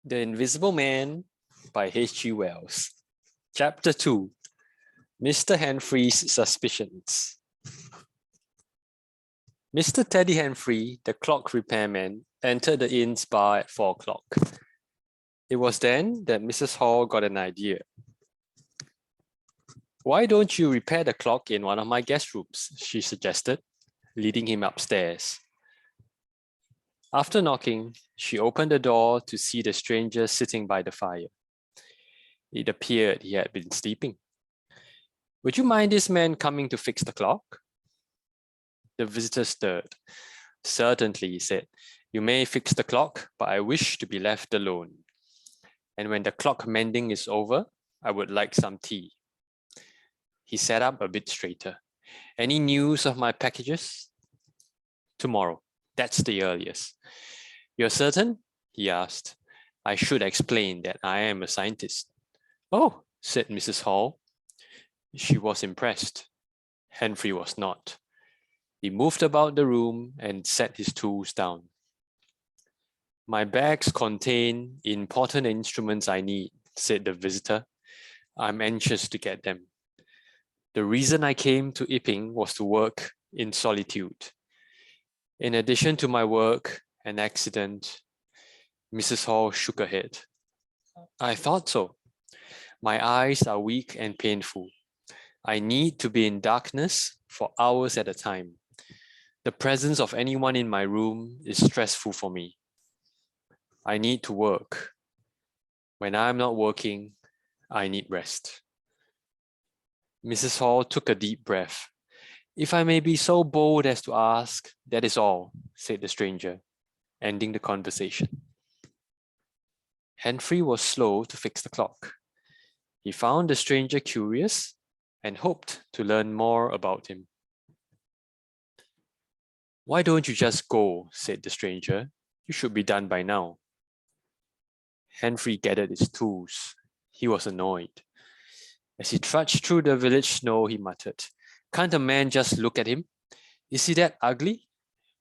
The Invisible Man by H.G. Wells. Chapter 2. Mr. Henfrey's Suspicions. Mr. Teddy Henfrey, the clock repairman, entered the inn's bar at 4 o'clock. It was then that Mrs. Hall got an idea. "Why don't you repair the clock in one of my guest rooms?" she suggested, leading him upstairs. After knocking, she opened the door to see the stranger sitting by the fire. It appeared he had been sleeping. "Would you mind this man coming to fix the clock?" The visitor stirred. "Certainly," he said. "You may fix the clock, but I wish to be left alone. And when the clock mending is over, I would like some tea." He sat up a bit straighter. "Any news of my packages?" "Tomorrow. That's the earliest." "You're certain?" he asked. "I should explain that I am a scientist." "Oh," said Mrs. Hall. She was impressed. Henfrey was not. He moved about the room and set his tools down. "My bags contain important instruments I need," said the visitor. "I'm anxious to get them. The reason I came to Epping was to work in solitude. In addition to my work, an accident." Mrs. Hall shook her head. "I thought so. My eyes are weak and painful. I need to be in darkness for hours at a time. The presence of anyone in my room is stressful for me. I need to work. When I'm not working, I need rest." Mrs. Hall took a deep breath. "If I may be so bold as to ask, that is all," said the stranger, ending the conversation. Henfrey was slow to fix the clock. He found the stranger curious and hoped to learn more about him. "Why don't you just go?" said the stranger. "You should be done by now." Henfrey gathered his tools. He was annoyed. As he trudged through the village snow, he muttered, "Can't a man just look at him? Is he that ugly?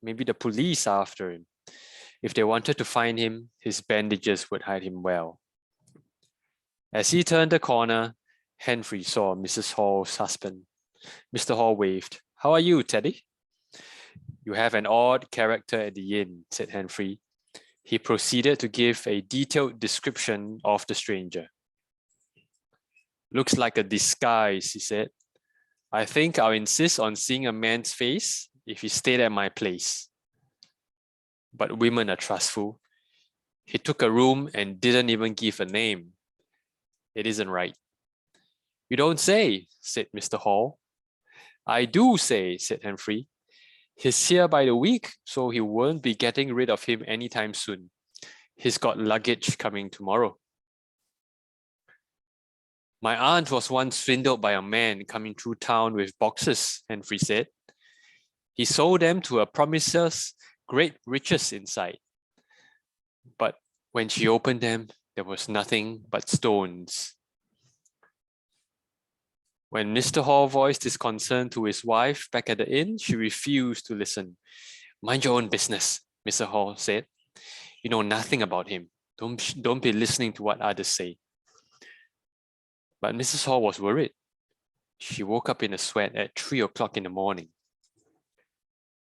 Maybe the police are after him. If they wanted to find him, his bandages would hide him well." As he turned the corner, Henfrey saw Mrs. Hall's husband. Mr. Hall waved. "How are you, Teddy?" "You have an odd character at the inn," said Henfrey. He proceeded to give a detailed description of the stranger. "Looks like a disguise," he said. "I think I'll insist on seeing a man's face if he stayed at my place. But women are trustful. He took a room and didn't even give a name. It isn't right." "You don't say," said Mr. Hall. "I do say," said Henfrey. "He's here by the week, so he won't be getting rid of him anytime soon. He's got luggage coming tomorrow." "My aunt was once swindled by a man coming through town with boxes," Henfrey said. "He sold them to her promises great riches inside. But when she opened them, there was nothing but stones." When Mr. Hall voiced his concern to his wife back at the inn, she refused to listen. "Mind your own business," Mr. Hall said. "You know nothing about him. Don't be listening to what others say." But Mrs. Hall was worried. She woke up in a sweat at 3 o'clock in the morning.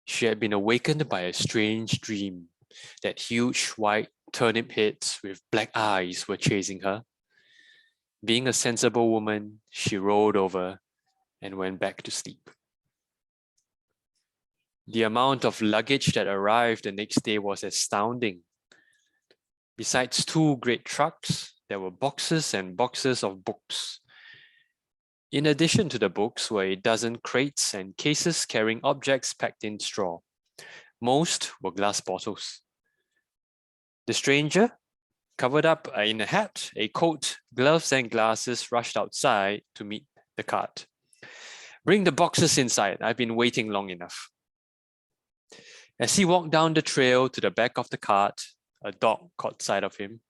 She had been awakened by a strange dream that huge white turnip heads with black eyes were chasing her. Being a sensible woman, she rolled over and went back to sleep. The amount of luggage that arrived the next day was astounding. Besides 2 great trucks, there were boxes and boxes of books. In addition to the books were a dozen crates and cases carrying objects packed in straw. Most were glass bottles. The stranger, covered up in a hat, a coat, gloves, and glasses, rushed outside to meet the cart. "Bring the boxes inside. I've been waiting long enough." As he walked down the trail to the back of the cart, a dog caught sight of him.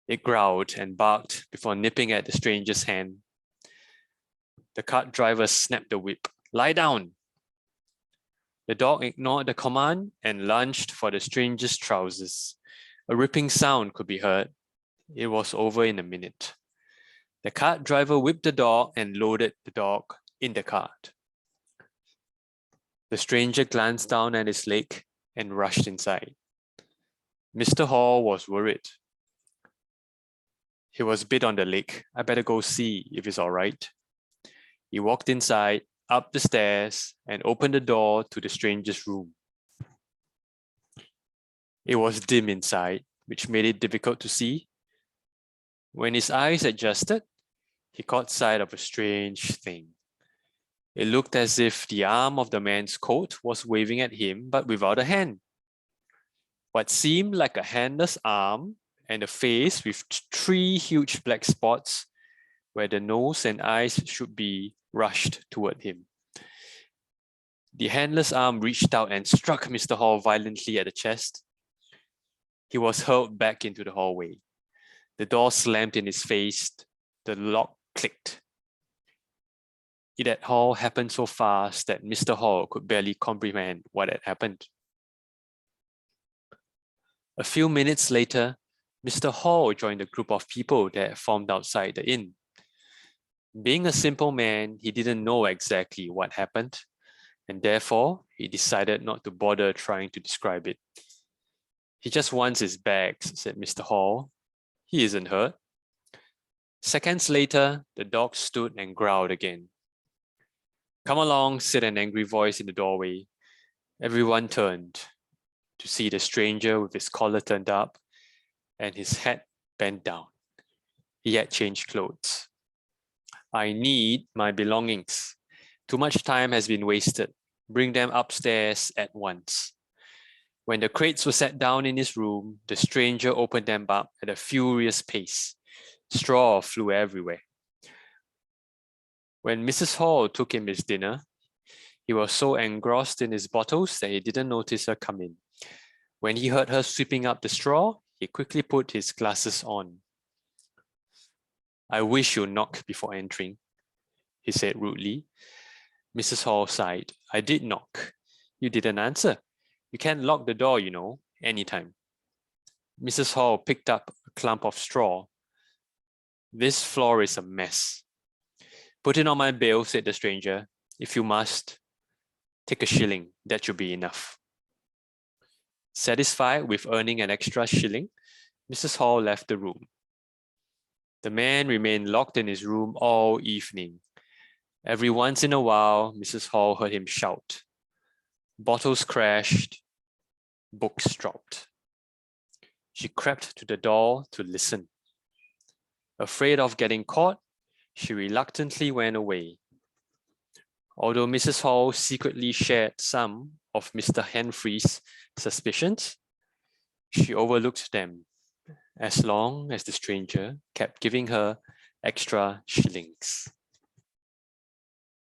It growled and barked before nipping at the stranger's hand. The cart driver snapped the whip. "Lie down." The dog ignored the command and lunged for the stranger's trousers. A ripping sound could be heard. It was over in a minute. The cart driver whipped the dog and loaded the dog in the cart. The stranger glanced down at his leg and rushed inside. Mr. Hall was worried. He was bit on the leg. I better go see if it's all right. He walked inside, up the stairs, and opened the door to the stranger's room. It was dim inside, which made it difficult to see. When his eyes adjusted, he caught sight of a strange thing. It looked as if the arm of the man's coat was waving at him, but without a hand. What seemed like a handless arm and a face with 3 huge black spots where the nose and eyes should be rushed toward him. The handless arm reached out and struck Mr. Hall violently at the chest. He was hurled back into the hallway. The door slammed in his face. The lock clicked. It had all happened so fast that Mr. Hall could barely comprehend what had happened. A few minutes later, Mr. Hall joined a group of people that had formed outside the inn. Being a simple man, he didn't know exactly what happened, and therefore he decided not to bother trying to describe it. He just wants his bags, said Mr. Hall. He isn't hurt. Seconds later, the dog stood and growled again. Come along, said an angry voice in the doorway. Everyone turned to see the stranger with his collar turned up and his head bent down. He had changed clothes. I need my belongings. Too much time has been wasted. Bring them upstairs at once. When the crates were set down in his room, the stranger opened them up at a furious pace. Straw flew everywhere. When Mrs. Hall took him his dinner, he was so engrossed in his bottles that he didn't notice her come in. When he heard her sweeping up the straw, he quickly put his glasses on. I wish you knocked before entering, he said rudely. Mrs. Hall sighed. I did knock. You didn't answer. You can't lock the door, you know, anytime. Mrs. Hall picked up a clump of straw. This floor is a mess. Put it on my bill, said the stranger. If you must, take a shilling. That should be enough. Satisfied with earning an extra shilling, Mrs. Hall left the room. The man remained locked in his room all evening. Every once in a while, Mrs. Hall heard him shout. Bottles crashed, books dropped. She crept to the door to listen. Afraid of getting caught, she reluctantly went away. Although Mrs. Hall secretly shared some of Mr. Henfrey's suspicions, she overlooked them as long as the stranger kept giving her extra shillings.